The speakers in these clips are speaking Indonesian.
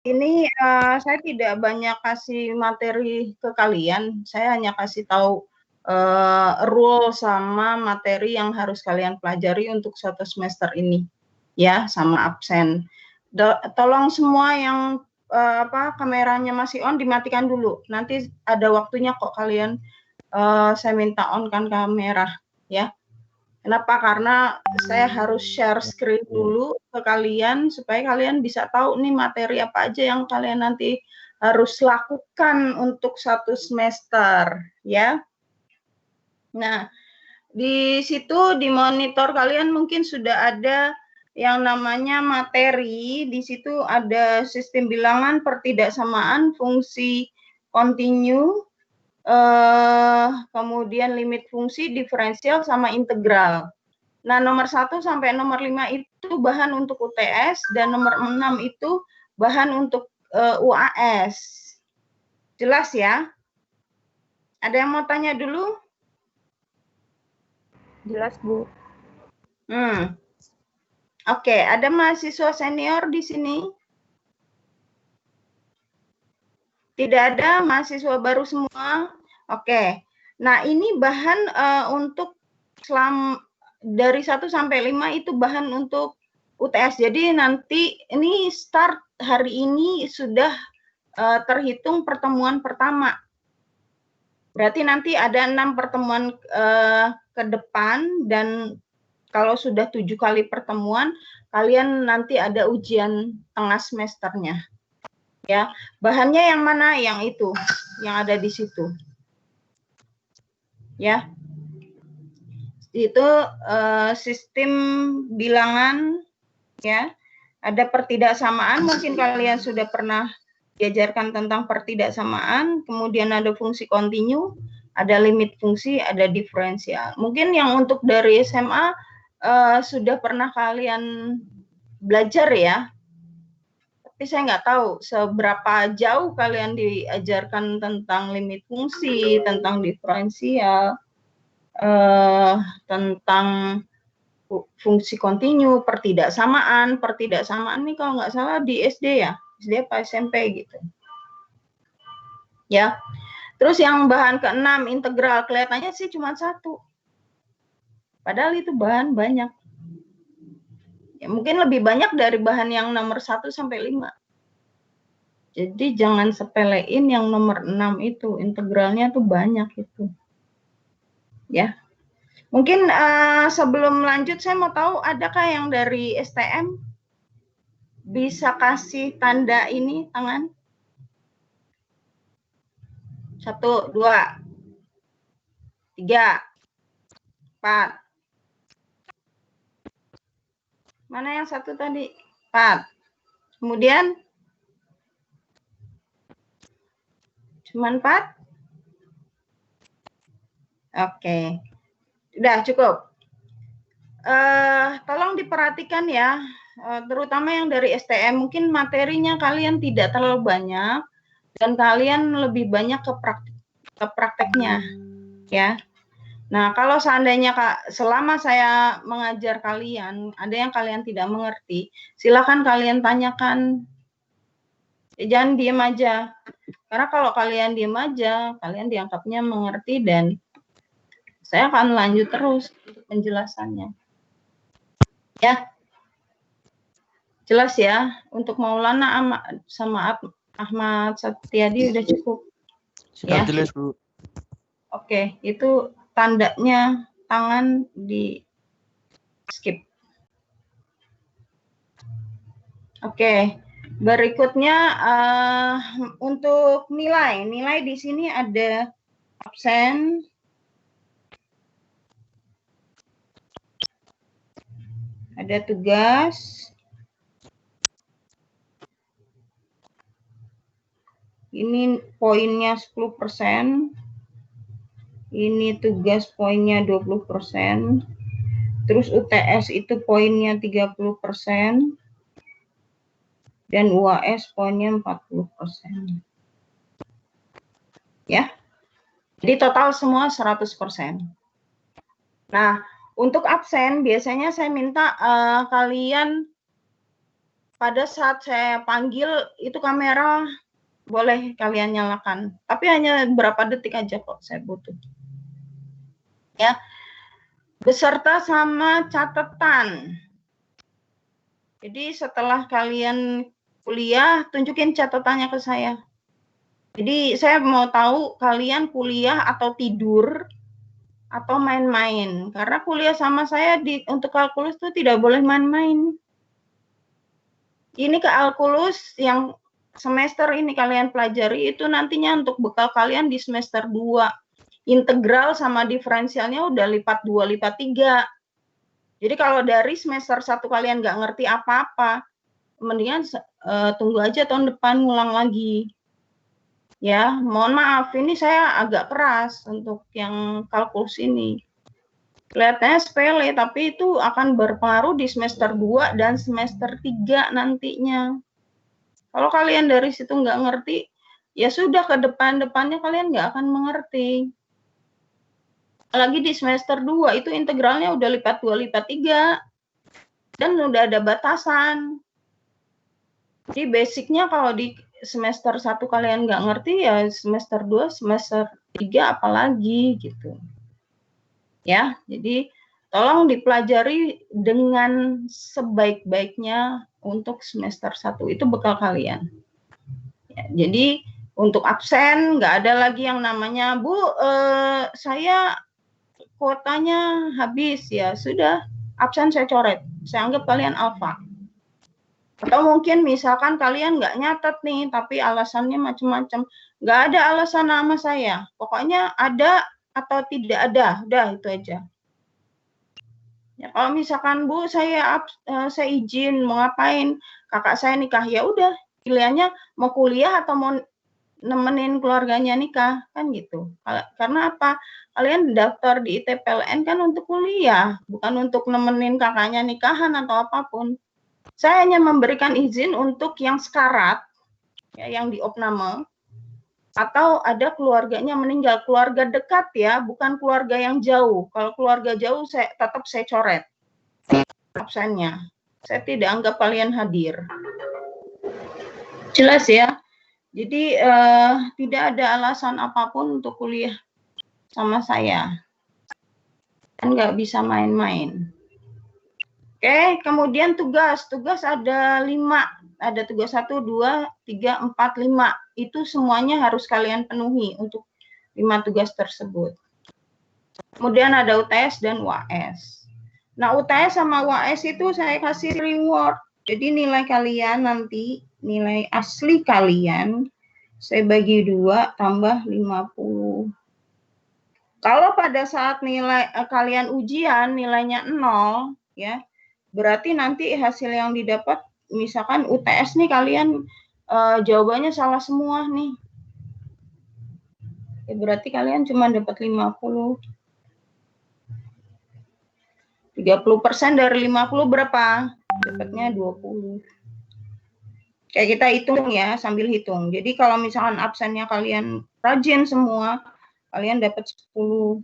ini saya tidak banyak kasih materi ke kalian, saya hanya kasih tahu rule sama materi yang harus kalian pelajari untuk satu semester ini, ya, sama absen. Tolong semua yang kameranya masih on dimatikan dulu. Nanti ada waktunya kok kalian saya minta on-kan kamera, ya. Kenapa? Karena saya harus share screen dulu ke kalian supaya kalian bisa tahu nih materi apa aja yang kalian nanti harus lakukan untuk satu semester, ya. Nah, di situ di monitor kalian mungkin sudah ada yang namanya materi. Di situ ada sistem bilangan, pertidaksamaan, fungsi kontinu, kemudian limit fungsi, diferensial, sama integral. Nah, nomor 1 sampai nomor 5 itu bahan untuk UTS, dan nomor 6 itu bahan untuk UAS. Jelas ya? Ada yang mau tanya dulu? Jelas, Bu. Oke, ada mahasiswa senior di sini? Tidak ada, mahasiswa baru semua? Oke. Nah, ini bahan untuk dari 1 sampai 5 itu bahan untuk UTS. Jadi nanti ini start hari ini sudah terhitung pertemuan pertama. Berarti nanti ada 6 pertemuan ke depan, dan kalau sudah 7 kali pertemuan, kalian nanti ada ujian tengah semesternya. Ya, bahannya yang mana? Yang itu, yang ada di situ. Ya. Itu sistem bilangan, ya. Ada pertidaksamaan, mungkin kalian sudah pernah diajarkan tentang pertidaksamaan, kemudian ada fungsi kontinu, ada limit fungsi, ada diferensial. Mungkin yang untuk dari SMA sudah pernah kalian belajar ya, tapi saya nggak tahu seberapa jauh kalian diajarkan tentang limit fungsi, tentang diferensial, tentang fungsi kontinu, pertidaksamaan ini kalau nggak salah di SD ya, SD apa SMP gitu. Ya. Terus yang bahan ke-6 integral, kelihatannya sih cuma 1. Padahal itu bahan banyak. Ya, mungkin lebih banyak dari bahan yang nomor 1 sampai 5. Jadi jangan sepelein yang nomor 6 itu, integralnya tuh banyak itu. Ya. Mungkin sebelum lanjut saya mau tahu adakah yang dari STM bisa kasih tanda ini tangan? 1, 2, 3, 4. Mana yang 1 tadi? 4. Kemudian cuma 4? Oke. Udah cukup. Tolong diperhatikan ya, terutama yang dari STM, mungkin materinya kalian tidak terlalu banyak dan kalian lebih banyak ke prakteknya, ya. Nah, kalau seandainya selama saya mengajar kalian, ada yang kalian tidak mengerti, silakan kalian tanyakan. Jangan diem aja. Karena kalau kalian diem aja, kalian dianggapnya mengerti dan saya akan lanjut terus untuk penjelasannya. Ya. Jelas ya, untuk Maulana sama Ahmad Satyadi udah cukup. Sudah ya. Jelas, Bu. Oke, itu tandanya tangan di skip. Oke, berikutnya untuk nilai. Nilai di sini ada absen, ada tugas, ini poinnya 10%, ini tugas poinnya 20%, terus UTS itu poinnya 30%, dan UAS poinnya 40%. Ya, jadi total semua 100%. Nah, untuk absen biasanya saya minta kalian pada saat saya panggil itu kamera boleh kalian nyalakan, tapi hanya berapa detik aja kok saya butuh. Ya, beserta sama catatan. Jadi setelah kalian kuliah, tunjukin catatannya ke saya. Jadi saya mau tahu kalian kuliah atau tidur atau main-main. Karena kuliah sama saya untuk kalkulus itu tidak boleh main-main. Ini kalkulus yang semester ini kalian pelajari itu nantinya untuk bekal kalian di semester 2. Integral sama diferensialnya udah lipat 2, lipat 3. Jadi kalau dari semester 1 kalian nggak ngerti apa-apa, mendingan tunggu aja tahun depan ngulang lagi. Ya, mohon maaf, ini saya agak keras untuk yang kalkulus ini. Kelihatannya sepele, tapi itu akan berpengaruh di semester 2 dan semester 3 nantinya. Kalau kalian dari situ nggak ngerti, ya sudah ke depan-depannya kalian nggak akan mengerti. Lagi di semester 2 itu integralnya udah lipat 2, lipat 3. Dan udah ada batasan. Jadi basicnya kalau di semester 1 kalian nggak ngerti, ya semester 2, semester 3 apalagi gitu. Ya, jadi tolong dipelajari dengan sebaik-baiknya untuk semester 1. Itu bekal kalian. Ya, jadi untuk absen nggak ada lagi yang namanya, Bu, saya kuotanya habis, ya sudah, absen saya coret, saya anggap kalian alfa. Atau mungkin misalkan kalian nggak nyatet nih, tapi alasannya macam-macam, nggak ada alasan nama saya, pokoknya ada atau tidak ada, udah itu aja. Ya, kalau misalkan Bu saya izin mau ngapain, kakak saya nikah, ya udah pilihannya mau kuliah atau mau nemenin keluarganya nikah, kan gitu. Karena apa? Kalian daftar di ITPLN kan untuk kuliah, bukan untuk nemenin kakaknya nikahan atau apapun. Saya hanya memberikan izin untuk yang sekarat, ya, yang di opname, atau ada keluarganya meninggal, keluarga dekat ya, bukan keluarga yang jauh. Kalau keluarga jauh tetap saya coret absennya. Saya tidak anggap kalian hadir. Jelas ya? Jadi tidak ada alasan apapun untuk kuliah sama saya. Kan nggak bisa main-main. Oke, kemudian tugas ada 5. Ada tugas 1, 2, 3, 4, 5. Itu semuanya harus kalian penuhi untuk 5 tugas tersebut. Kemudian ada UTS dan UAS. Nah, UTS sama UAS itu saya kasih reward. Jadi nilai kalian nanti, nilai asli kalian, saya bagi 2 tambah 50. Kalau pada saat nilai kalian ujian nilainya 0, ya, berarti nanti hasil yang didapat, misalkan UTS nih kalian jawabannya salah semua nih. Ya, berarti kalian cuma dapat 50. 30% dari 50 berapa? Dapatnya 20. Kayak kita hitung ya, sambil hitung. Jadi kalau misalkan absennya kalian rajin semua, kalian dapat 10.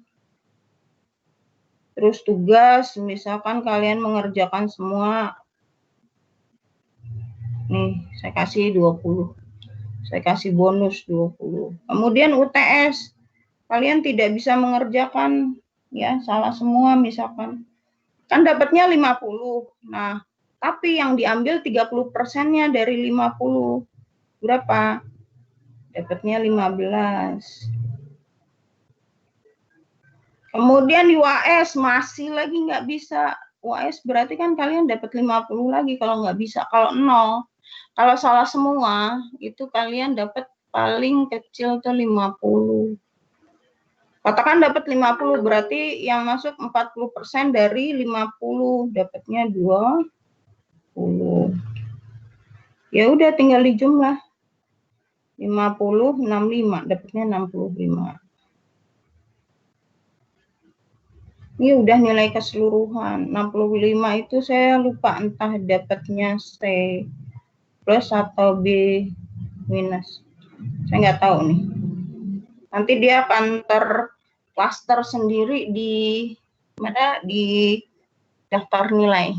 Terus tugas, misalkan kalian mengerjakan semua, nih saya kasih 20. Saya kasih bonus 20. Kemudian UTS, kalian tidak bisa mengerjakan, ya salah semua misalkan. Kan dapatnya 50. Nah, tapi yang diambil 30%-nya dari 50. Berapa? Dapatnya 15. Kemudian di UAS masih lagi nggak bisa. UAS berarti kan kalian dapat 50 lagi kalau nggak bisa. Kalau 0. Kalau salah semua, itu kalian dapat paling kecil tuh 50. Katakan dapat 50, berarti yang masuk 40% dari 50, dapatnya 20. Ya udah tinggal dijumlah. 50, 65, dapatnya 65. Ini udah nilai keseluruhan. 65 itu saya lupa entah dapatnya C plus atau B minus. Saya nggak tahu nih. Nanti dia akan terklaster sendiri di daftar nilai.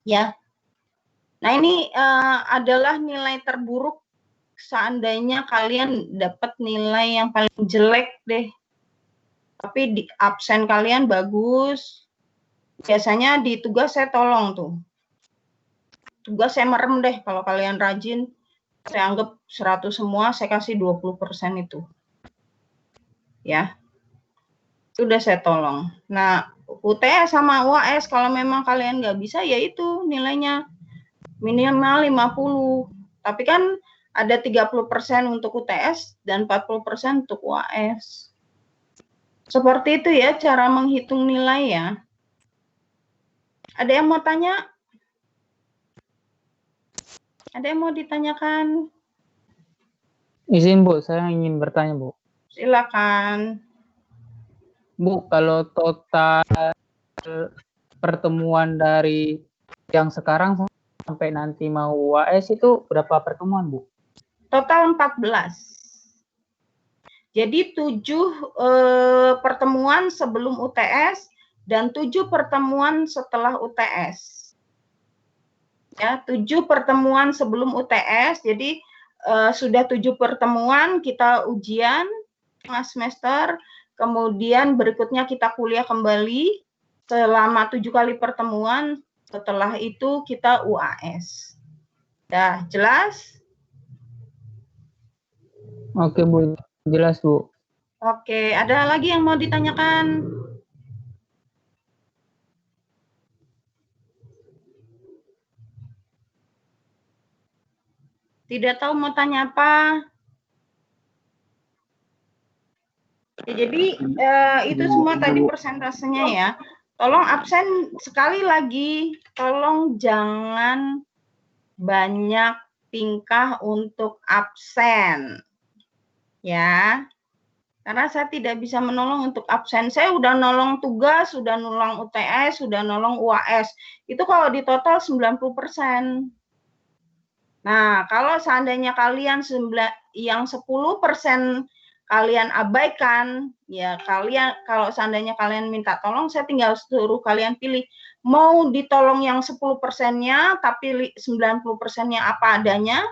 Ya. Nah, ini adalah nilai terburuk seandainya kalian dapat nilai yang paling jelek deh. Tapi di absen kalian bagus. Biasanya di tugas saya tolong tuh. Tugas saya merem deh kalau kalian rajin. Saya anggap 100 semua, saya kasih 20% itu. Ya. Itu udah saya tolong. Nah, UTS sama UAS kalau memang kalian nggak bisa, ya itu nilainya minimal 50. Tapi kan ada 30% untuk UTS dan 40% untuk UAS. Seperti itu ya cara menghitung nilai ya. Ada yang mau tanya? Ada yang mau ditanyakan? Izin Bu, saya ingin bertanya Bu. Silakan. Bu, kalau total pertemuan dari yang sekarang sampai nanti mau UAS itu berapa pertemuan Bu? Total 14. Jadi 7 pertemuan sebelum UTS dan 7 pertemuan setelah UTS. Ya, 7 pertemuan sebelum UTS, jadi sudah 7 pertemuan kita ujian tengah semester, kemudian berikutnya kita kuliah kembali selama 7 kali pertemuan, setelah itu kita UAS. Dah, jelas? Oke Bu, jelas Bu. Oke, ada lagi yang mau ditanyakan? Tidak tahu mau tanya apa? Ya, jadi itu semua tadi persentasenya ya. Tolong absen sekali lagi, tolong jangan banyak tingkah untuk absen. Ya. Karena saya tidak bisa menolong untuk absen. Saya udah nolong tugas, sudah nolong UTS, sudah nolong UAS. Itu kalau di total 90%. Nah, kalau seandainya kalian yang 10% kalian abaikan, ya kalian kalau seandainya kalian minta tolong, saya tinggal suruh kalian pilih mau ditolong yang 10%-nya tapi 90%-nya apa adanya.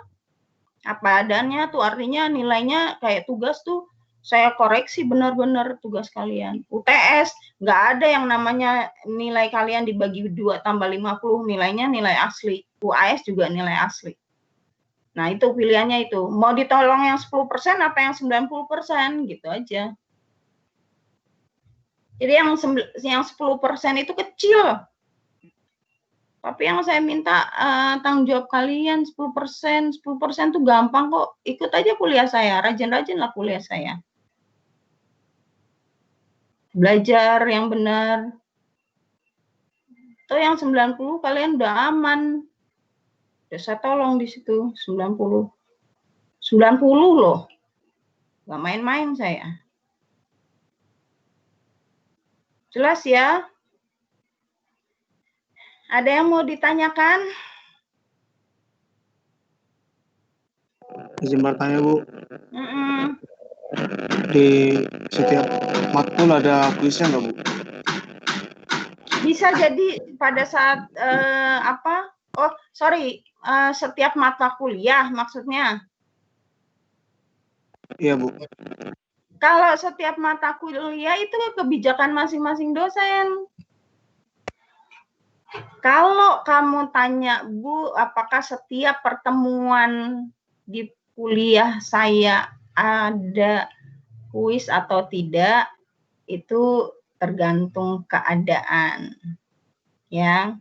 Apa adanya tuh artinya nilainya kayak tugas tuh saya koreksi benar-benar tugas kalian. UTS nggak ada yang namanya nilai kalian dibagi 2 tambah 50 nilainya nilai asli. UAS juga nilai asli. Nah, itu pilihannya itu. Mau ditolong yang 10% apa yang 90% gitu aja. Jadi yang 10% itu kecil. Tapi yang saya minta tanggung jawab kalian 10%. 10% itu gampang kok. Ikut aja kuliah saya, rajin-rajinlah kuliah saya. Belajar yang benar. Itu yang 90 kalian udah aman. Ya, saya tolong di situ 90. 90 loh. Gak main-main saya. Jelas ya? Ada yang mau ditanyakan? Izin bertanya Bu, Mm-mm. di setiap matkul ada kuisnya nggak Bu? Bisa jadi pada saat apa? Oh, sorry, setiap mata kuliah maksudnya. Iya Bu. Kalau setiap mata kuliah itu kebijakan masing-masing dosen. Kalau kamu tanya, Bu, apakah setiap pertemuan di kuliah saya ada kuis atau tidak, itu tergantung keadaan. Ya.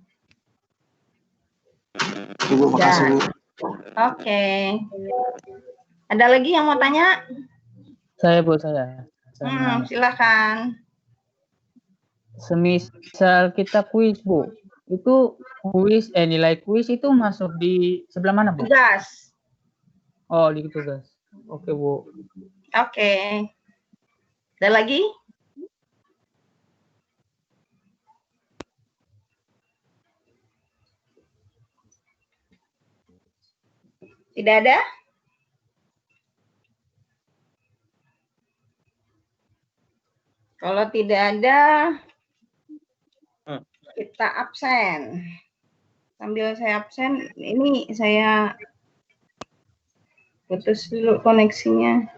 Ibu, makasih Bu. Oke. Ada lagi yang mau tanya? Saya Bu, saya. Silakan. Semisal kita kuis Bu, itu kuis nilai kuis itu masuk di sebelah mana Bu? Tugas. Oh, di tugas. Oke Bu. Oke. Ada lagi? Tidak ada? Kalau tidak ada, kita absen. Sambil saya absen, ini saya putus dulu koneksinya.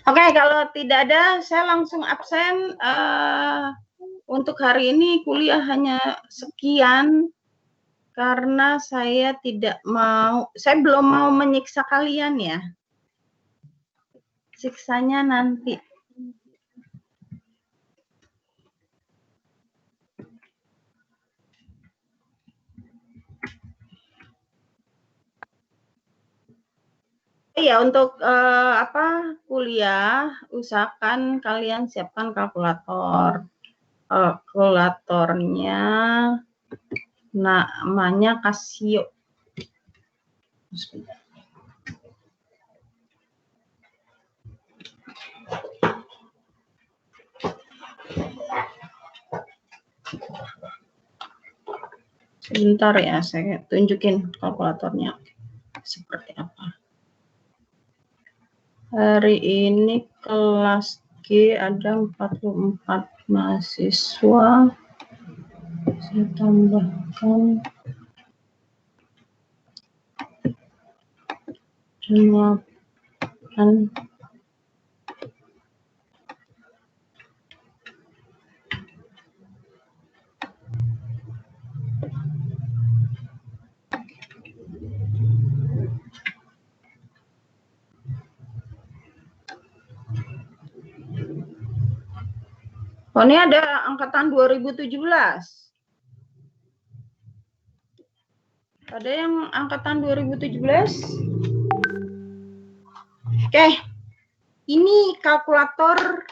Oke, kalau tidak ada, saya langsung absen. Untuk hari ini kuliah hanya sekian, karena saya belum mau menyiksa kalian ya. Siksanya nanti. Iya, untuk kuliah, usahakan kalian siapkan kalkulator. Kalkulatornya namanya Casio. Sebentar ya, saya tunjukin kalkulatornya seperti apa. Hari ini kelas G ada 44 mahasiswa. Saya tambahkan 8. Oh, ini ada angkatan 2017. Ada yang angkatan 2017? Oke. Ini kalkulator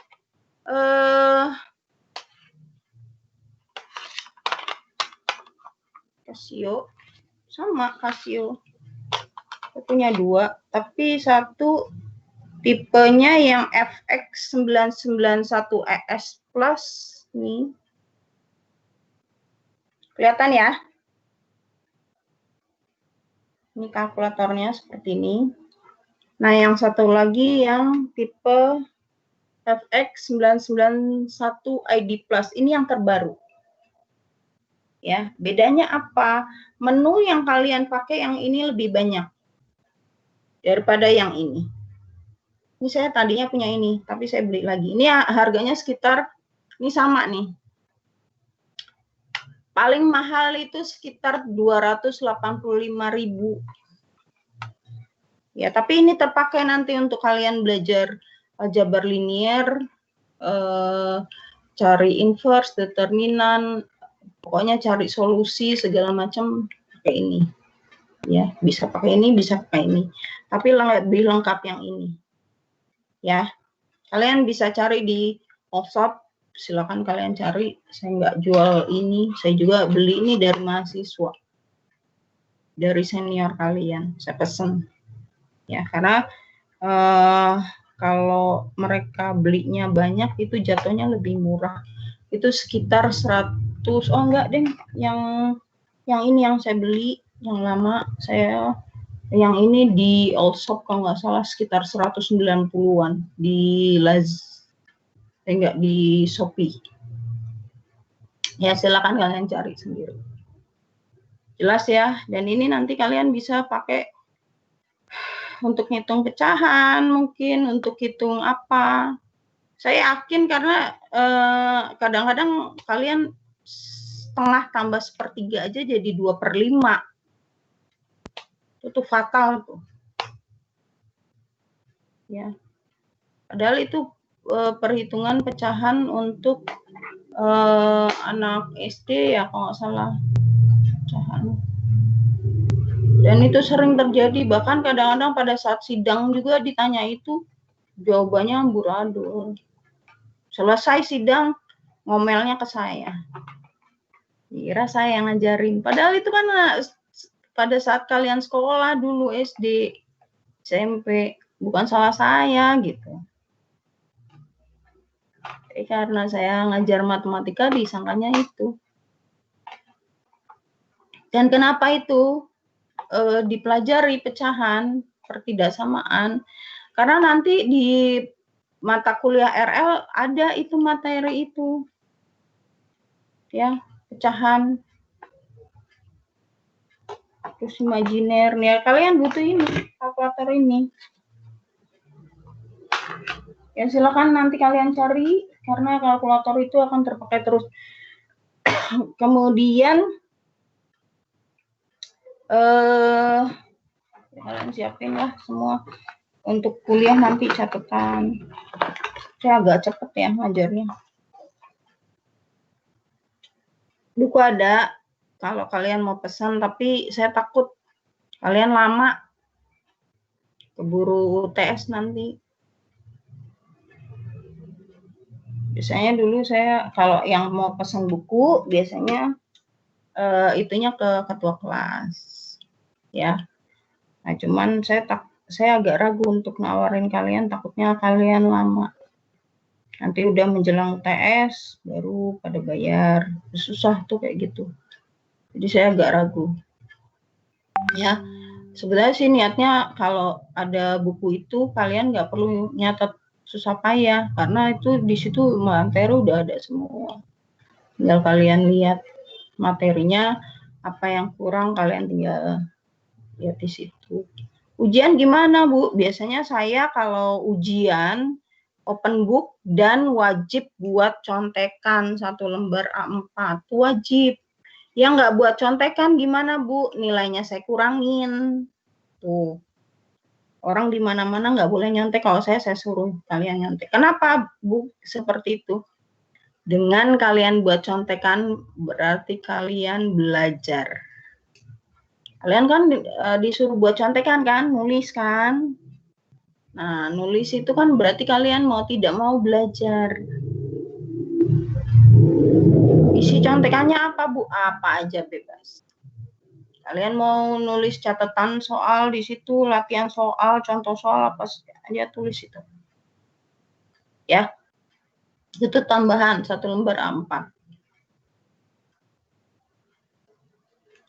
Casio. Sama Casio. Saya punya 2, tapi satu tipenya yang FX991ES Plus nih. Kelihatan ya? Ini kalkulatornya seperti ini. Nah, yang satu lagi yang tipe FX991ID Plus. Ini yang terbaru. Ya, bedanya apa? Menu yang kalian pakai yang ini lebih banyak daripada yang ini. Ini saya tadinya punya ini, tapi saya beli lagi. Ini harganya sekitar, ini sama nih. Paling mahal itu sekitar 285.000. Ya, tapi ini terpakai nanti untuk kalian belajar aljabar linier, cari inverse, determinan, pokoknya cari solusi segala macam pakai ini. Ya, bisa pakai ini, bisa pakai ini. Tapi lebih lengkap yang ini. Ya, kalian bisa cari di Offshop, silakan kalian cari. Saya nggak jual ini, saya juga beli ini dari mahasiswa, dari senior kalian. Saya pesen, ya karena kalau mereka belinya banyak itu jatuhnya lebih murah. Itu sekitar 100. Oh enggak deh, yang ini yang saya beli, yang lama yang ini di Allshop kalau nggak salah sekitar 190-an di enggak di Shopee. Ya silakan kalian cari sendiri. Jelas ya, dan ini nanti kalian bisa pakai untuk hitung pecahan, mungkin untuk hitung apa. Saya yakin karena kadang-kadang kalian setengah tambah sepertiga aja jadi 2/5. Itu fatal tuh. Ya. Padahal itu perhitungan pecahan untuk anak SD ya kalau nggak salah pecahan. Dan itu sering terjadi, bahkan kadang-kadang pada saat sidang juga ditanya itu jawabannya amburadul. Selesai sidang ngomelnya ke saya. Kira saya yang ngajarin. Padahal itu kan pada saat kalian sekolah dulu SD, SMP, bukan salah saya gitu. Jadi karena saya ngajar matematika disangkanya itu. Dan kenapa itu dipelajari pecahan pertidaksamaan? Karena nanti di mata kuliah RL ada itu materi itu, ya, pecahan. Terus imajiner, ya kalian butuh ini, kalkulator ini. Ya silakan nanti kalian cari, karena kalkulator itu akan terpakai terus. Kemudian kalian siapin lah semua untuk kuliah nanti catatan. Saya agak cepet ya ngajarnya. Buku ada kalau kalian mau pesan, tapi saya takut kalian lama keburu UTS nanti. Biasanya dulu saya kalau yang mau pesan buku biasanya itunya ke ketua kelas, ya. Nah, cuman saya agak ragu untuk nawarin kalian, takutnya kalian lama. Nanti udah menjelang UTS baru pada bayar, susah tuh kayak gitu. Jadi saya agak ragu. Ya, sebenarnya sih niatnya kalau ada buku itu kalian nggak perlu nyatet susah payah, karena itu di situ materi udah ada semua. Tinggal kalian lihat materinya apa yang kurang, kalian tinggal lihat di situ. Ujian gimana, Bu? Biasanya saya kalau ujian open book dan wajib buat contekan 1 lembar A4, wajib. Yang nggak buat contekan gimana, Bu? Nilainya saya kurangin. Tuh. Orang di mana-mana nggak boleh nyontek, kalau saya suruh kalian nyontek. Kenapa, Bu, seperti itu? Dengan kalian buat contekan berarti kalian belajar. Kalian kan disuruh buat contekan kan, nulis kan. Nah, nulis itu kan berarti kalian mau tidak mau belajar. Isi contekannya apa, Bu? Apa aja bebas. Kalian mau nulis catatan soal di situ, latihan soal, contoh soal apa aja tulis itu. Ya. Itu tambahan 1 lembar A4.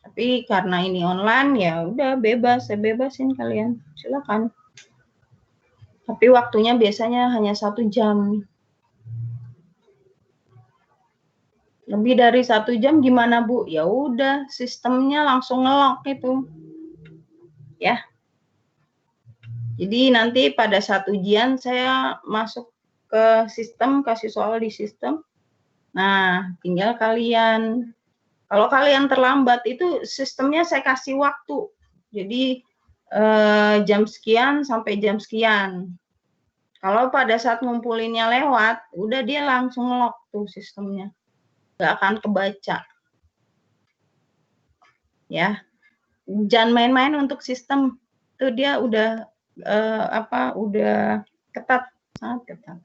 Tapi karena ini online ya udah bebas, saya bebasin kalian. Silakan. Tapi waktunya biasanya hanya 1 jam. Lebih dari 1 jam gimana, Bu? Ya udah, sistemnya langsung nge-lock itu. Ya. Jadi nanti pada saat ujian saya masuk ke sistem, kasih soal di sistem. Nah, tinggal kalian, kalau kalian terlambat itu sistemnya saya kasih waktu. Jadi jam sekian sampai jam sekian. Kalau pada saat ngumpulinnya lewat, udah dia langsung lock tuh sistemnya. Nggak akan kebaca. Ya. Jangan main-main untuk sistem. Tuh dia udah udah ketat, sangat ketat.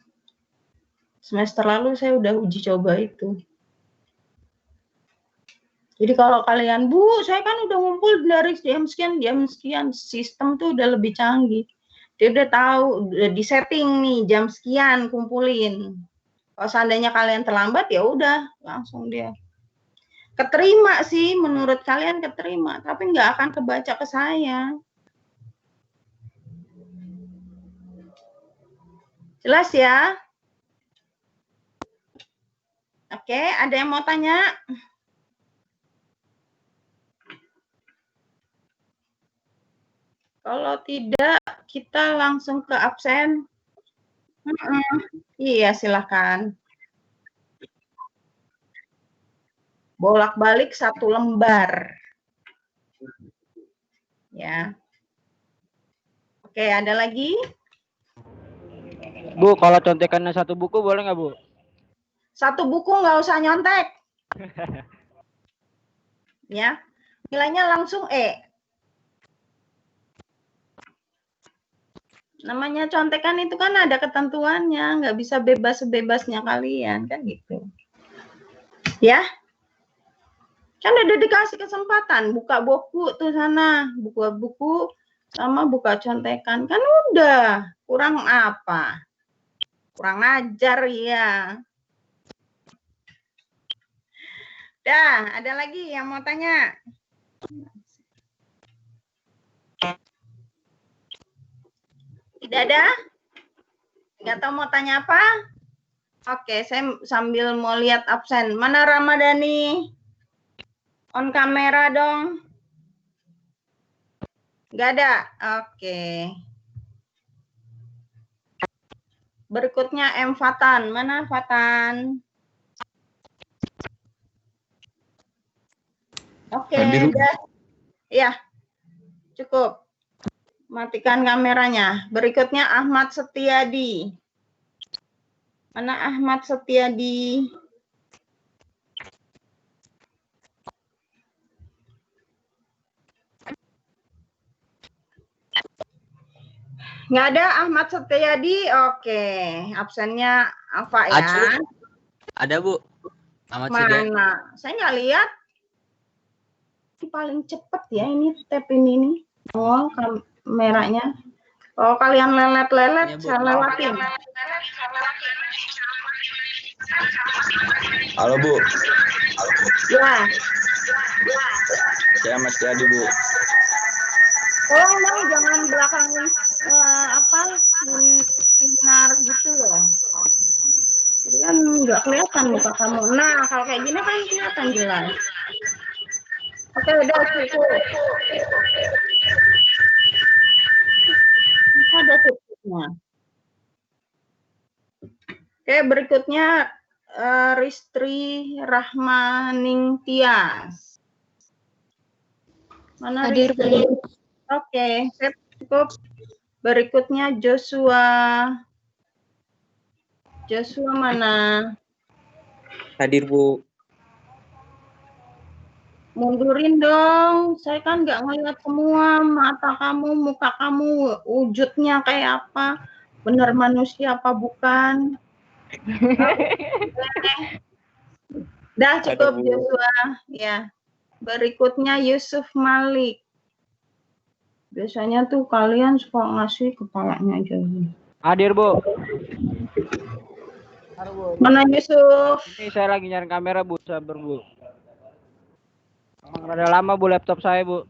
Semester lalu saya udah uji coba itu. Jadi kalau kalian, Bu, saya kan udah ngumpul dari jam sekian, sistem tuh udah lebih canggih. Dia udah tahu, udah disetting nih jam sekian kumpulin. Kalau seandainya kalian terlambat ya udah langsung dia keterima sih, menurut kalian keterima, tapi nggak akan kebaca ke saya. Jelas ya? Oke, ada yang mau tanya? Kalau tidak, kita langsung ke absen. Iya, silahkan. Bolak-balik 1 lembar. Ya. Oke, ada lagi? Bu, kalau contekannya 1 buku boleh nggak, Bu? 1 buku nggak usah nyontek. Ya, nilainya langsung E. Namanya contekan itu kan ada ketentuannya, nggak bisa bebas-bebasnya kalian, kan gitu. Ya, kan udah dikasih kesempatan, buka buku tuh sana, buka buku sama buka contekan, kan udah, kurang apa? Kurang ajar ya. Dah, ada lagi yang mau tanya? Tidak ada? Nggak tahu mau tanya apa? Oke, saya sambil mau lihat absen. Mana Ramadhani? On kamera dong. Nggak ada? Oke. Berikutnya M. Fatan. Mana Fatan? Oke, udah. Ya, cukup. Matikan kameranya. Berikutnya Ahmad Setiadi. Mana Ahmad Setiadi? Nggak ada Ahmad Setiadi. Oke, absennya apa ya? Ada Bu. Ahmad Mana? Setiadi. Saya nggak lihat. Ini paling cepet ya ini tab ini nih. Oh, kameranya. Oh, kalian lelet-lelet, saya lewatin. Halo Bu. Ya. Saya Mas Setiadi Bu. Oh, dong, jangan belakangin sinar gitu loh. Jadi kan nggak kelihatan muka kamu. Nah, kalau kayak gini kan kelihatan jelas. Oke, udah cukup. Ada cukupnya. Oke, berikutnya Ristri Rahmaning Tias. Mana Hadir, Ristri? Oke, saya cukup. Berikutnya Joshua. Joshua mana? Hadir Bu. Mundurin dong, saya kan nggak ngeliat semua mata kamu, muka kamu, wujudnya kayak apa, bener manusia apa bukan? Dah cukup Joshua, ya. Berikutnya Yusuf Malik. Biasanya tuh kalian suka ngasih kepalanya aja. Hadir Bu. Mana Yusuf? Ini saya lagi nyari kamera Bu, sabar Bu. Emang rada lama Bu laptop saya Bu.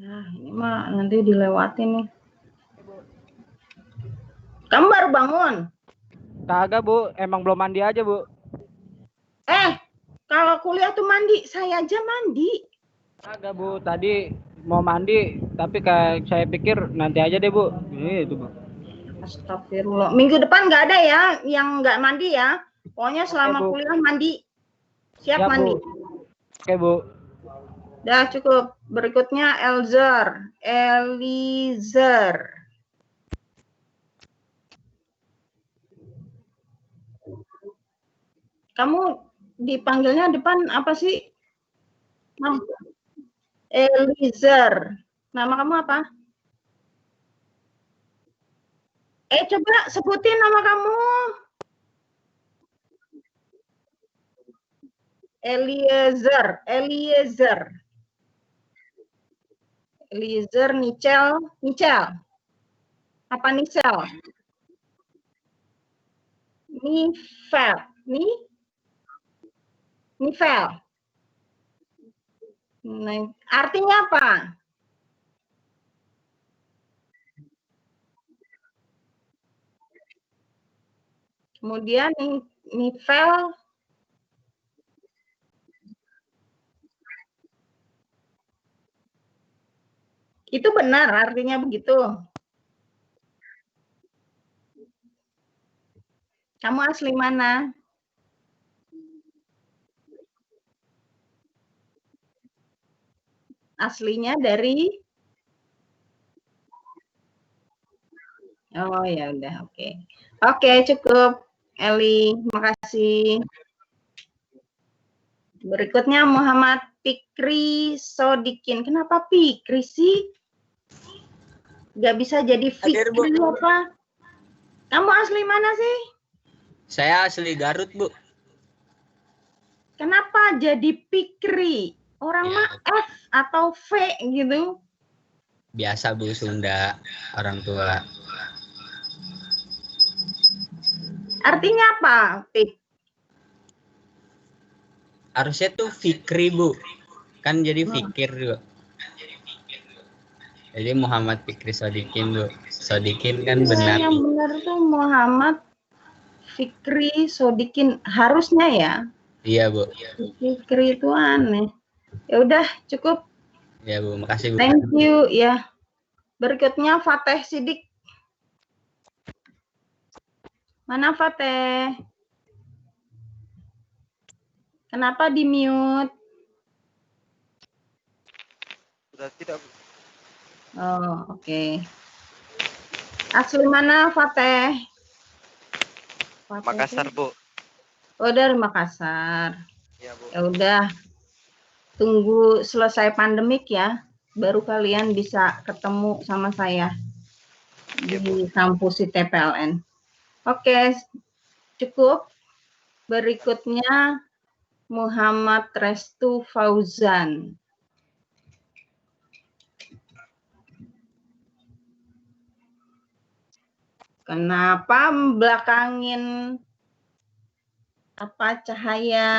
Nah, ini mah nanti dilewatin nih. Kamu baru bangun? Kagak Bu, emang belum mandi aja Bu. Kalau kuliah tuh mandi, saya aja mandi. Kagak Bu, tadi mau mandi tapi kayak saya pikir nanti aja deh Bu. Itu Bu. Astagfirullah. Minggu depan nggak ada ya yang nggak mandi ya. Pokoknya selama Bu. kuliah mandi. Siap Ya, mandi. Bu. Oke Bu. Dah cukup. Berikutnya Elzer. Elizer. Kamu dipanggilnya depan apa sih? Elizer. Nama kamu apa? Coba sebutin nama kamu. Eliezer. Nichel. Apa Nichel? Nivel. Artinya apa? Kemudian nivel itu benar artinya begitu. Kamu asli mana? Aslinya dari? Oh ya udah, oke. Oke, cukup Eli, makasih. Berikutnya Muhammad Fikri Sodikin. Kenapa Fikri sih? Gak bisa jadi Fikri apa? Kamu asli mana sih? Saya asli Garut Bu. Kenapa jadi Fikri? Orang mah F atau V gitu. Biasa Bu, Sunda orang tua. Artinya apa, Fik? Harusnya tuh Fikri Bu. Kan jadi Fikir Bu. Jadi Muhammad Fikri Sodikin Bu. Sodikin kan benar. Yang benar tuh Muhammad Fikri Sodikin harusnya ya. Iya Bu. Fikri itu aneh. Ya udah cukup. Ya Bu, makasih Bu. Thank you ya. Berikutnya Fateh Sidik. Mana Fateh? Kenapa di mute? Sudah tidak, Bu. Oh, oke. Asli mana Fateh? Makassar, Bu. Oh, dari Makassar. Ya, Bu. Ya udah. Tunggu selesai pandemik ya, baru kalian bisa ketemu sama saya di kampus ITPLN. Oke, cukup. Berikutnya Muhammad Restu Fauzan. Kenapa belakangin apa cahaya?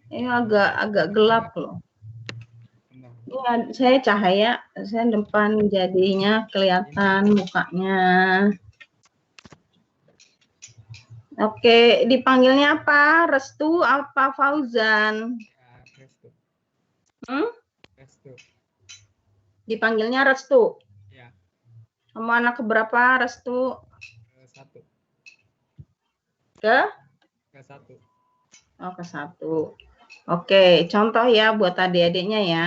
Ini agak gelap loh. Ya, saya cahaya, saya depan jadinya kelihatan mukanya. Oke, dipanggilnya apa? Restu apa Fauzan? Restu. Restu. Dipanggilnya Restu. Ya. Kamu anak keberapa, Restu? Satu. Ke? Ke satu. Oh, ke satu. Oke, contoh ya buat adik-adiknya ya.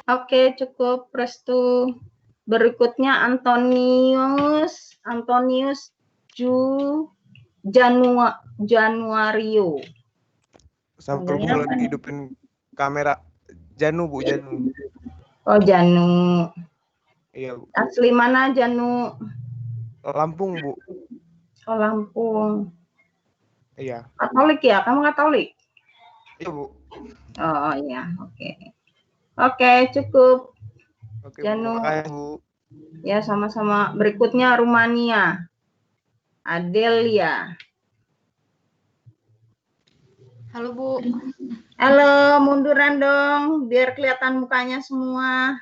Oke, cukup Restu. Berikutnya Antonius Januario. Sampai mulai hidupin kamera. Janu, Bu, Janu. Oh, Janu. Iya, Bu. Asli mana Janu? Lampung, Bu. Oh, Lampung. Iya. Katolik ya? Kamu Katolik? Iya, Bu. Oh, iya. Oke. Oke, cukup. Oke, Janu. Bu. Bu. Ya, sama-sama. Berikutnya Rumania. Adelia. Halo Bu. Halo, munduran dong, biar kelihatan mukanya semua.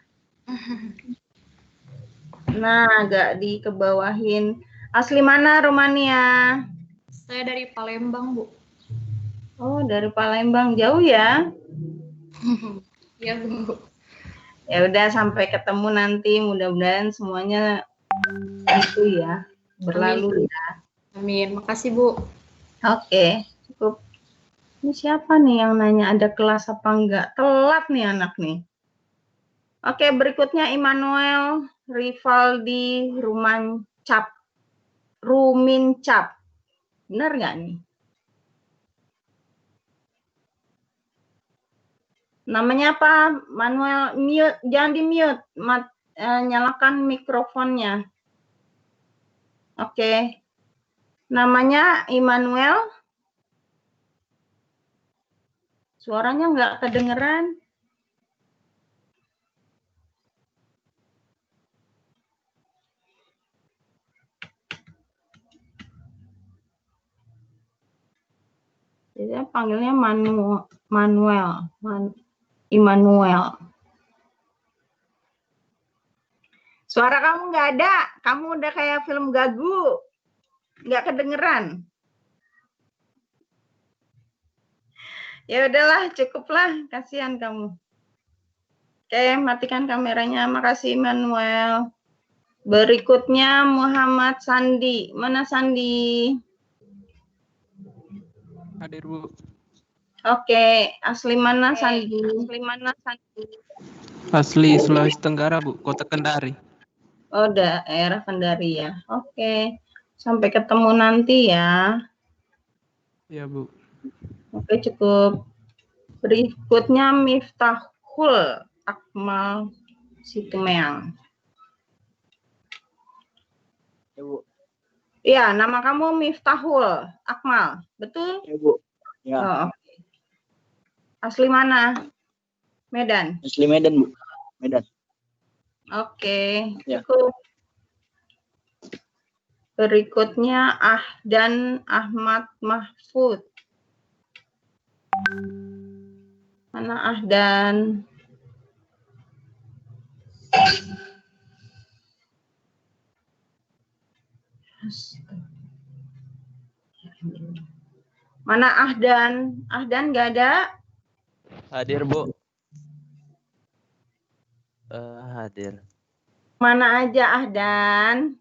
Nah, agak dikebawahin. Asli mana Rumania? Saya dari Palembang, Bu. Oh, dari Palembang. Jauh ya? Iya, Bu. Ya udah, sampai ketemu nanti. Mudah-mudahan semuanya itu ya, berlalu ya. Amin. Makasih, Bu. Oke, cukup. Ini siapa nih yang nanya ada kelas apa enggak? Telat nih anak nih. Oke, berikutnya Immanuel Rivaldi Rumincap. Benar nggak nih? Namanya apa? Manuel, mute, jangan di mute. Nyalakan mikrofonnya. Oke. Namanya Immanuel. Suaranya nggak kedengeran. Jadi panggilnya Immanuel. Suara kamu nggak ada. Kamu udah kayak film gagu. Nggak kedengeran. Ya udahlah, cukuplah. Kasihan kamu. Oke, matikan kameranya. Makasih, Immanuel. Berikutnya Muhammad Sandi. Mana Sandi? Hadir, Bu. Oke, asli mana Sandi? Asli Sulawesi Tenggara, Bu. Kota Kendari. Oh, daerah Kendari ya. Oke. Sampai ketemu nanti ya. Ya, Bu. Oke, cukup. Berikutnya Miftahul Akmal Situmeang. Ya, Bu. Iya, nama kamu Miftahul Akmal, betul? Ya, Bu. Ya. Oh, oke. Asli mana? Medan. Asli Medan, Bu. Medan. Oke, Ya. cukup. Berikutnya Ahdan Ahmad Mahfud. Mana Ahdan? Mana Ahdan? Ahdan nggak ada? Hadir, Bu. Hadir. Mana aja Ahdan?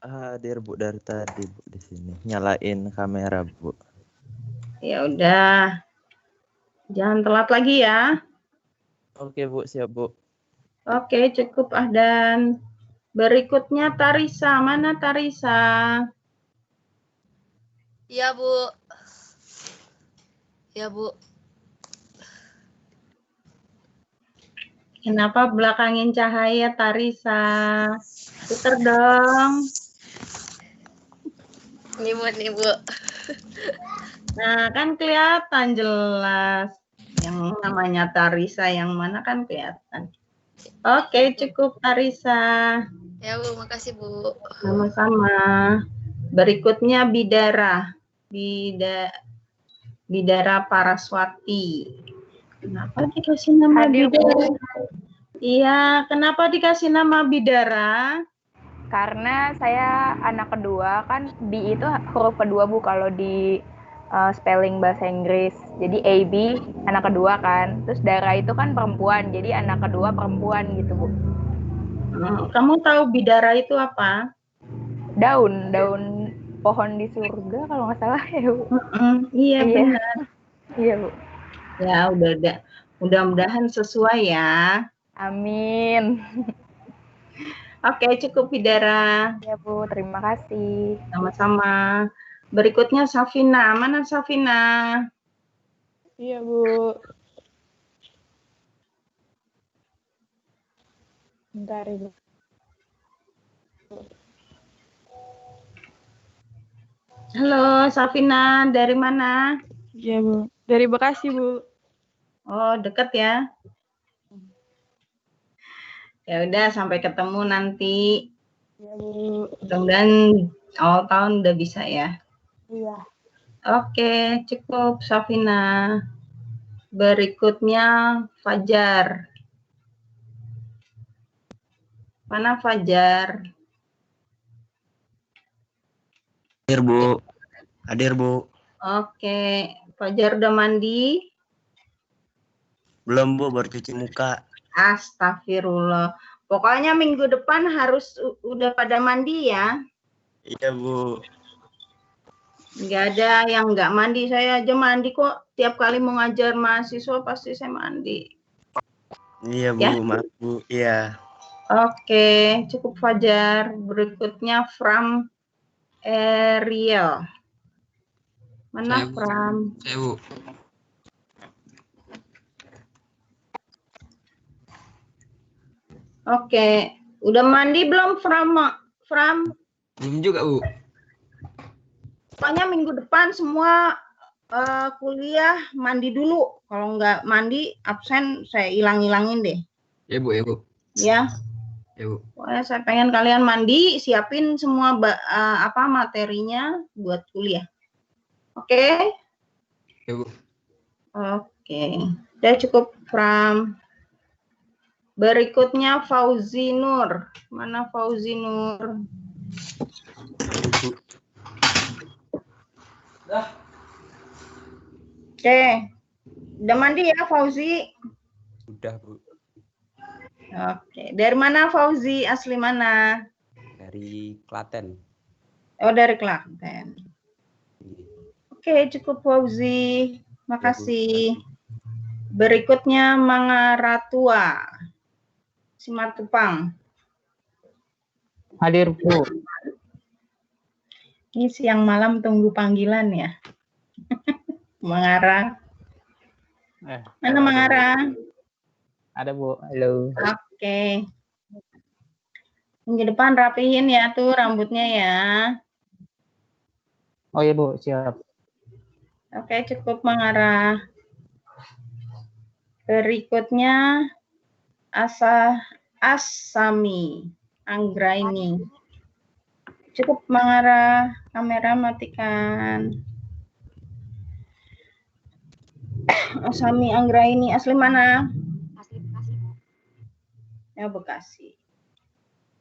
Hadir, Bu, dari tadi, Bu, di sini. Nyalain kamera, Bu. Ya udah. Jangan telat lagi ya. Oke, Bu, siap, Bu. Oke, cukup Ahdan. Berikutnya Tarisa. Mana Tarisa? Iya, Bu. Ya, Bu. Kenapa belakangin cahaya Tarisa? Puter dong. Nih, Bu, nih, Bu. Nah, kan kelihatan jelas. Yang namanya Tarisa yang mana kan kelihatan. Oke, cukup Tarisa. Ya, Bu, makasih, Bu. Sama-sama. Berikutnya Bidara. Bidara Paraswati. Kenapa dikasih nama Bidara? Iya, kenapa dikasih nama Bidara? Karena saya anak kedua, kan B itu huruf kedua, Bu, kalau di spelling bahasa Inggris. Jadi AB anak kedua kan. Terus Dara itu kan perempuan, jadi anak kedua perempuan gitu, Bu. Kamu tahu Bidara itu apa? Daun pohon di surga kalau nggak salah ya, Bu. Iya, benar. Iya, Bu. Ya, mudah-mudahan sesuai ya. Amin. Oke, cukup Bidara. Ya, Bu, terima kasih. Sama-sama. Berikutnya Safina. Mana Safina? Iya, Bu. Bentar, Ibu. Halo, Safina. Dari mana? Iya, Bu. Dari Bekasi, Bu. Oh, deket ya. Ya udah, sampai ketemu nanti. Iya, Bu. Mudah-mudahan awal tahun udah bisa ya. Iya. Oke, cukup Safina. Berikutnya Fajar. Mana Fajar? Hadir, Bu. Hadir, Bu. Oke, Fajar udah mandi? Belum, Bu, baru cuci muka. Astagfirullah. Pokoknya minggu depan harus udah pada mandi ya. Iya, Bu. Nggak ada yang nggak mandi. Saya aja mandi kok. Tiap kali mau ngajar mahasiswa pasti saya mandi. Iya, Bu. Ya? Maaf, Bu. Iya. Oke, cukup Fajar. Berikutnya Fram Ariel. Mana Saya, Bu. Fram? Saya, Bu. Oke, udah mandi belum Fram? Belum juga, Bu. Pokoknya minggu depan semua kuliah mandi dulu. Kalau nggak mandi absen saya hilang-hilangin deh. Ya, Bu, ya, Bu. Ya. Ya, Bu. Pokoknya saya pengen kalian mandi, siapin semua materinya buat kuliah. Oke? Ya, Bu. Oke. Udah cukup Fram. Berikutnya Fauzi Nur. Mana Fauzi Nur? Oke. Udah mandi ya Fauzi? Sudah, Bu. Oke. Dari mana Fauzi? Asli mana? Dari Klaten. Oh, dari Klaten. Oke, cukup Fauzi. Makasih. Berikutnya Mangaratua. Simatupang. Hadir, Bu. Ini siang malam tunggu panggilan ya. Mangara. Mana Mangara? Ada, Bu. Halo. Oke. Minggu depan rapihin ya tuh rambutnya ya. Oh iya, Bu. Siap. Oke, cukup Mangara. Berikutnya Asami Anggraini. Cukup Mangara, kamera matikan. Asami Anggraini asli mana? Asli Bekasi, Bu. Ya, Bekasi.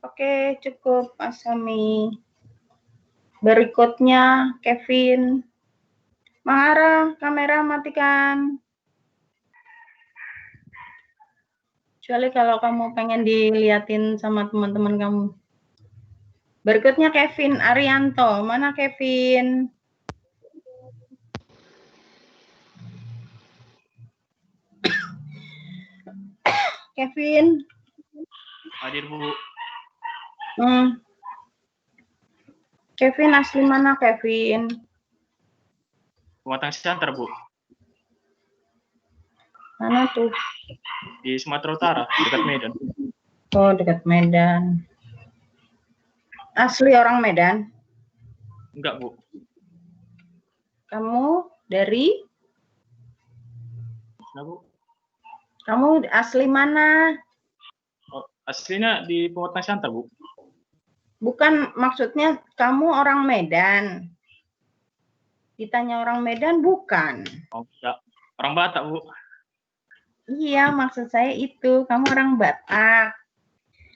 Oke, cukup Asami. Berikutnya Kevin. Mahara, kamera matikan. Kecuali kalau kamu pengen diliatin sama teman-teman kamu. Berikutnya Kevin Arianto. Mana Kevin? Kevin. Hadir, Bu. Kevin asli mana Kevin? Pematang Siantar, Bu. Mana tuh? Di Sumatera Utara, dekat Medan. Oh, dekat Medan. Asli orang Medan? Enggak, Bu. Kamu dari? Nah, Bu. Kamu asli mana? Oh, aslinya di Pematang Siantar, Bu. Bukan, maksudnya kamu orang Medan. Ditanya orang Medan, bukan. Oh, enggak. Orang Batak, Bu. Iya, maksud saya itu. Kamu orang Batak.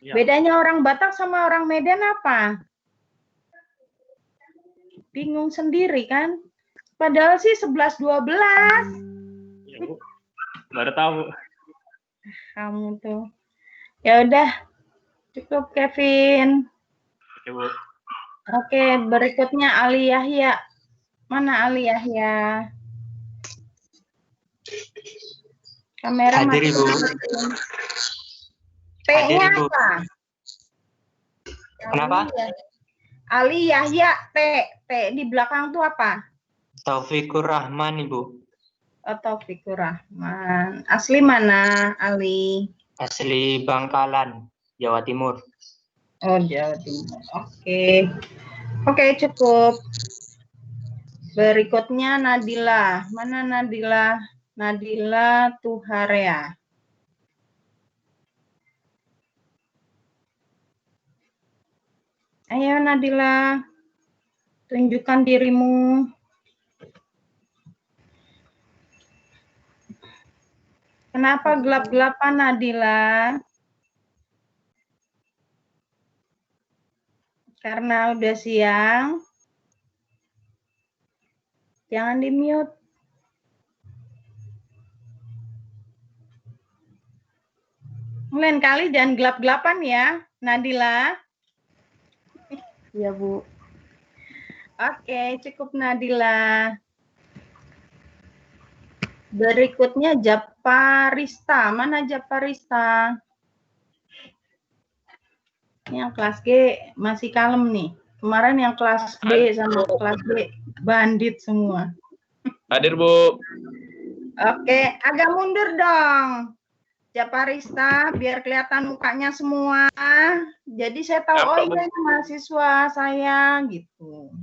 Ya. Bedanya orang Batak sama orang Medan apa? Bingung sendiri kan? Padahal sih 11-12. Iya, Bu. Baru tahu. Kamu tuh. Ya udah. Cukup Kevin. Oke, Bu. Oke, berikutnya Ali Yahya. Mana Ali Yahya? Kamera hadir, mati. Ibu. P-nya Hadir, Ibu. apa? Kenapa? Ali Yahya, T. T di belakang tuh apa? Taufikur Rahman, Ibu. Oh, Taufikur Rahman. Asli mana, Ali? Asli Bangkalan, Jawa Timur. Oh, Jawa Timur. Oke. Oke, cukup. Berikutnya Nadila. Mana Nadila? Nadila Tuharea. Ayo Nadila, tunjukkan dirimu. Kenapa gelap-gelapan Nadila? Karena udah siang. Jangan di-mute. Lain kali jangan gelap-gelapan ya, Nadila. Ya, Bu. Oke, cukup Nadila. Berikutnya Japarista. Mana Japarista? Yang kelas G masih kalem nih. Kemarin yang kelas B sama kelas B bandit semua. Hadir, Bu. Oke, agak mundur dong. Japarista, biar kelihatan mukanya semua. Jadi saya tahu, oh iya ini mahasiswa saya, gitu.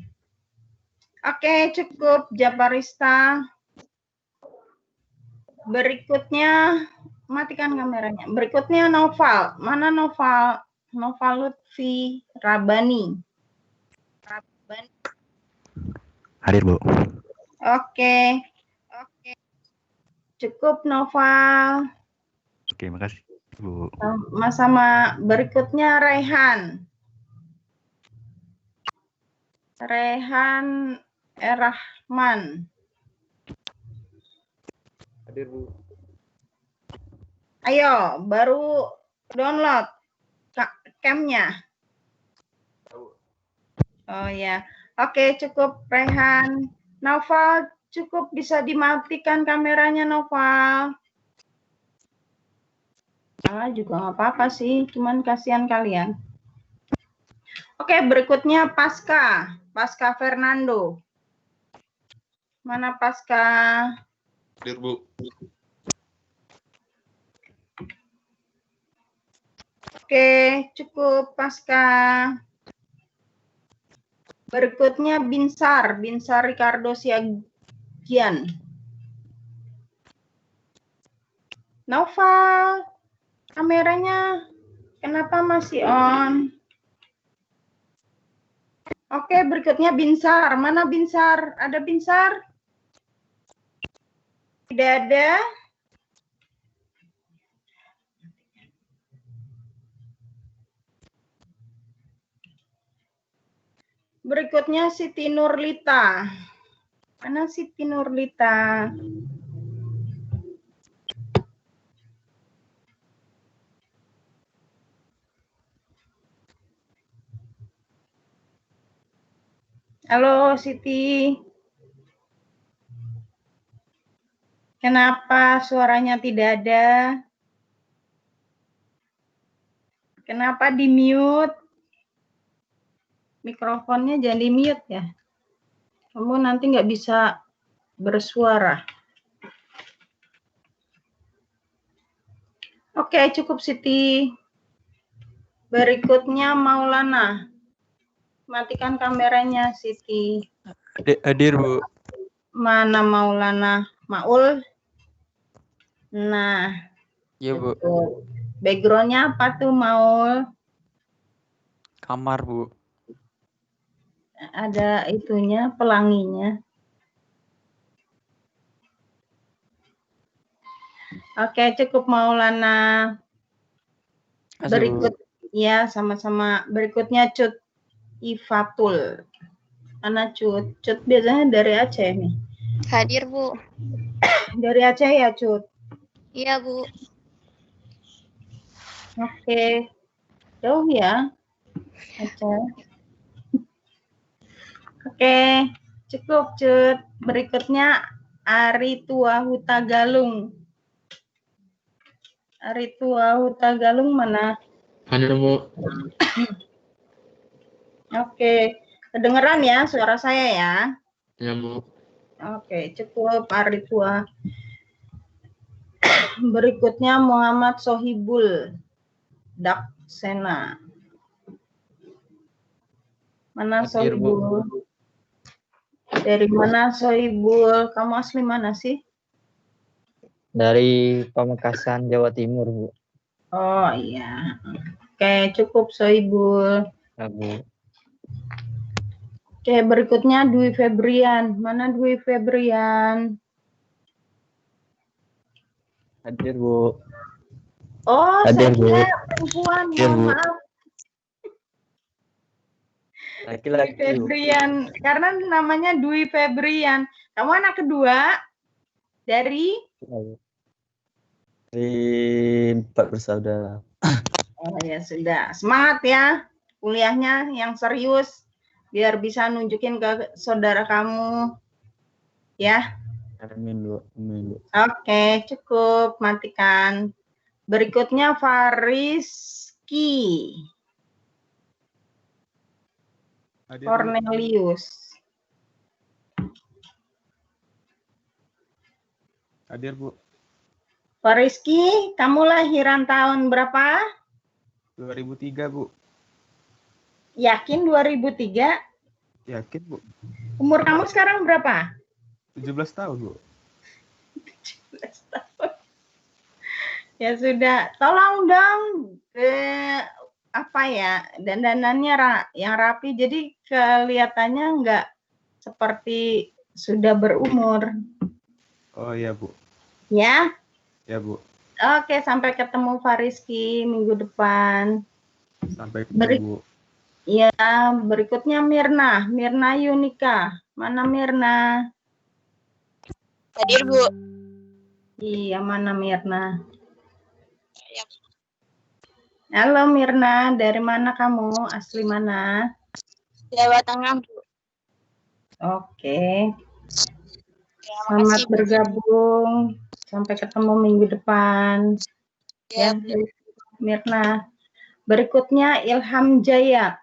Oke, cukup Japarista. Berikutnya, matikan kameranya. Berikutnya Noval. Mana Noval? Noval Lutfi Rabani. Hadir, Bu. Oke. Cukup Noval. Oke, makasih, Bu. Sama berikutnya Rehan. Rehan Errahman. Hadir, Bu. Ayo, baru download cam-nya. Oh ya. Oke, cukup Rehan. Noval, cukup bisa dimatikan kameranya Noval. Salah juga nggak apa-apa sih, cuman kasihan kalian. Oke, berikutnya Pasca. Pasca Fernando. Mana Pasca? Hadir, Bu. Oke, cukup Pasca. Berikutnya Binsar. Binsar Ricardo Siagian. Noval, kameranya kenapa masih on? Oke, berikutnya Binsar. Mana Binsar? Ada Binsar? Tidak ada. Berikutnya Siti Nurlita. Mana Siti Nurlita? Halo Siti. Kenapa suaranya tidak ada? Kenapa di mute? Mikrofonnya jangan di mute ya. Kamu nanti nggak bisa bersuara. Oke, cukup Siti. Berikutnya Maulana. Matikan kameranya Siti. Hadir, Bu. Mana Maulana? Maul? Nah. Iya, Bu. Backgroundnya apa tuh Maul? Kamar, Bu. Ada itunya, pelanginya. Oke, cukup Maulana. Berikut ya, sama-sama. Berikutnya Cut Ifatul. Mana Cut? Cut biasanya dari Aceh nih. Hadir, Bu. Dari Aceh ya, Cut? Iya, Bu. Oke. Jauh ya, Aceh. Oke, cukup Cut. Berikutnya Aritua Hutagalung. Aritua Hutagalung mana? Hadir, Bu. Oke, kedengeran ya suara saya ya? Ya, Bu. Oke, cukup Aritua. Berikutnya Muhammad Sohibul Daksena. Mana Sohibul? Dari mana Sohibul? Kamu asli mana sih? Dari Pamekasan, Jawa Timur, Bu. Oh iya. Oke, cukup Sohibul. Ya, Bu. Oke, berikutnya Dwi Febrian. Mana Dwi Febrian? Hadir, Bu. Oh, Hadir, Bu. saya perempuan. Hadir, Mohon Bu. maaf. Laki-laki, Dwi Febrian. Karena namanya Dwi Febrian. Kamu anak kedua dari? Dari 4 bersaudara. Oh ya sudah. Semangat ya. Kuliahnya yang serius. Biar bisa nunjukin ke saudara kamu. Ya. Amin, Bu. Amin, Bu. Oke, cukup. Matikan. Berikutnya Fariski Cornelius. Hadir, Bu. Fariski, kamu lahiran tahun berapa? 2003, Bu. Yakin 2003? Yakin, Bu? Umur kamu sekarang berapa? 17 tahun, Bu. 17 tahun. Ya sudah, tolong dong apa ya, dandanannya yang rapi, jadi kelihatannya enggak seperti sudah berumur. Oh iya, Bu. Ya? Ya, Bu. Oke, sampai ketemu Fariski minggu depan. Sampai ketemu, Bu. Ya, berikutnya Mirna Yunika. Mana Mirna? Hadir, Bu. Iya, mana Mirna? Halo Mirna, dari mana kamu? Asli mana? Jawa Tengah, Bu. Oke. Selamat bergabung. Sampai ketemu minggu depan. Ya, Mirna. Berikutnya Ilham Jaya.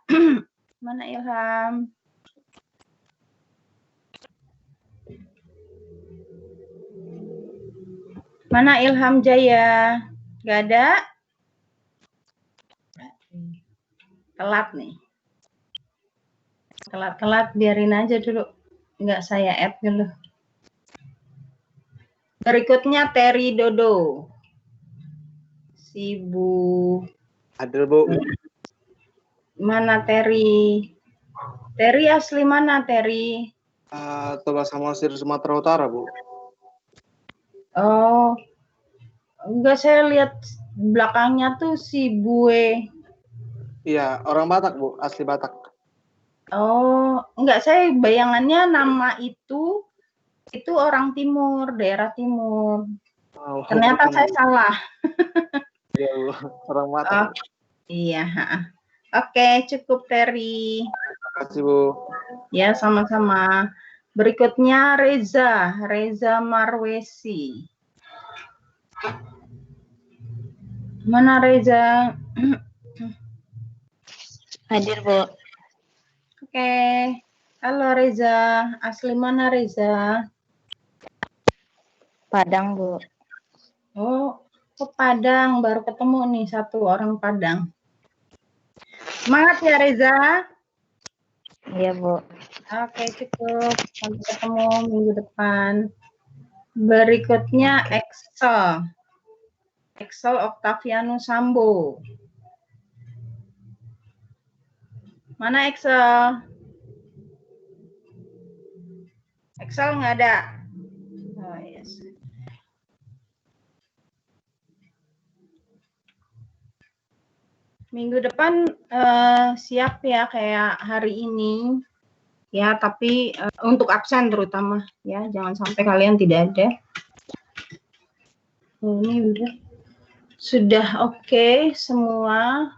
Mana Ilham? Mana Ilham Jaya? Gak ada? Telat nih. Telat, biarin aja dulu. Nggak saya add dulu. Berikutnya Terry Dodo. Bu. Hadir, Bu. Mana Terry? Terry asli mana Terry? Toba Samosir, Sumatera Utara, Bu. Oh, enggak, saya lihat belakangnya tuh si Bue. Iya, orang Batak, Bu. Asli Batak. Oh, enggak, saya bayangannya nama itu orang timur, daerah timur. Oh, Ternyata bukan, saya Bu. salah. Iya, Bu. Orang Batak. Oh, iya. Oke, cukup Terry. Terima kasih, Bu. Ya, sama-sama. Berikutnya Reza Marwesi. Mana Reza? Hadir, Bu. Oke. Halo Reza. Asli mana Reza? Padang, Bu. Oh, ke Padang. Baru ketemu nih satu orang Padang. Semangat ya Reza. Iya, Bu. Oke, cukup. Sampai ketemu minggu depan. Berikutnya Excel Octaviano Sambo. Mana Excel? Excel nggak ada. Oh, yes. Minggu depan siap ya kayak hari ini. Ya, tapi untuk absen terutama ya, jangan sampai kalian tidak ada. Ini sudah oke semua.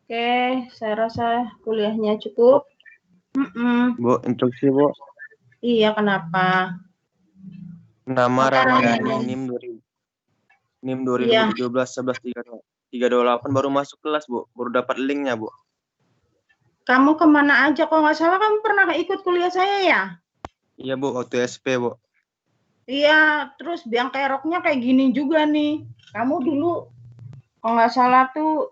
Oke, saya rasa kuliahnya cukup. Bu, instruksi, Bu. Iya, kenapa? Nama Ramadhani NIM Iya. 2017 11 328 baru masuk kelas, Bu. Baru dapat linknya, Bu. Kamu kemana aja? Kalau nggak salah kamu pernah ikut kuliah saya ya? Iya, Bu, waktu SP, Bu. Iya, terus biang keroknya kayak gini juga nih. Kamu dulu kalau nggak salah tuh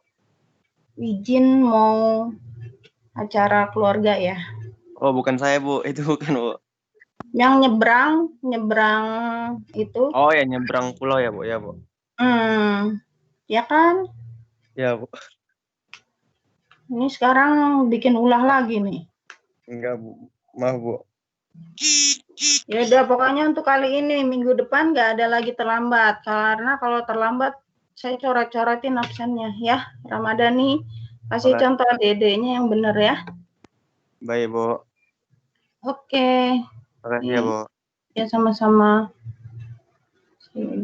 izin mau acara keluarga ya? Oh, bukan saya, Bu. Itu bukan, Bu. Yang nyebrang itu? Oh, ya nyebrang pulau ya, Bu. Ya, Bu. Ya kan? Ya, Bu. Ini sekarang bikin ulah lagi nih. Enggak, Bu. Maaf, Bu. Ya udah, pokoknya untuk kali ini minggu depan nggak ada lagi terlambat. Karena kalau terlambat saya coret-coretin absennya ya. Ramadhani kasih contoh dedenya yang bener ya. Baik, Bu. Oke. Makasih ya, Bu. Ya, sama-sama.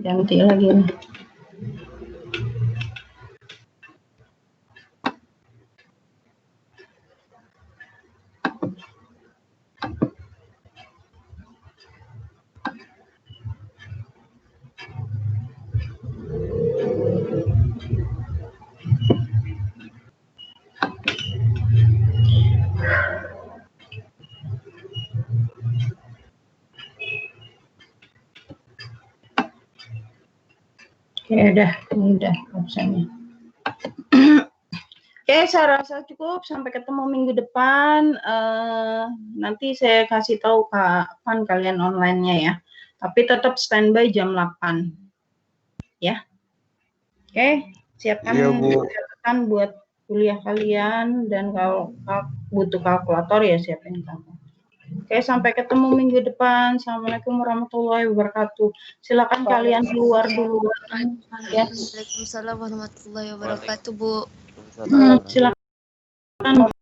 Ganti lagi nih. Oke, udah absennya. Oke, saya rasa cukup. Sampai ketemu minggu depan. Nanti saya kasih tahu kapan kalian online-nya ya. Tapi tetap standby jam 8. Ya. Oke, siapkan catatan buat kuliah kalian. Dan kalau butuh kalkulator ya siapin kalkulator. Oke, sampai ketemu minggu depan. Assalamualaikum warahmatullahi wabarakatuh. Silakan kalian keluar dulu. Ya. Waalaikumsalam warahmatullahi wabarakatuh, Bu. Silakan.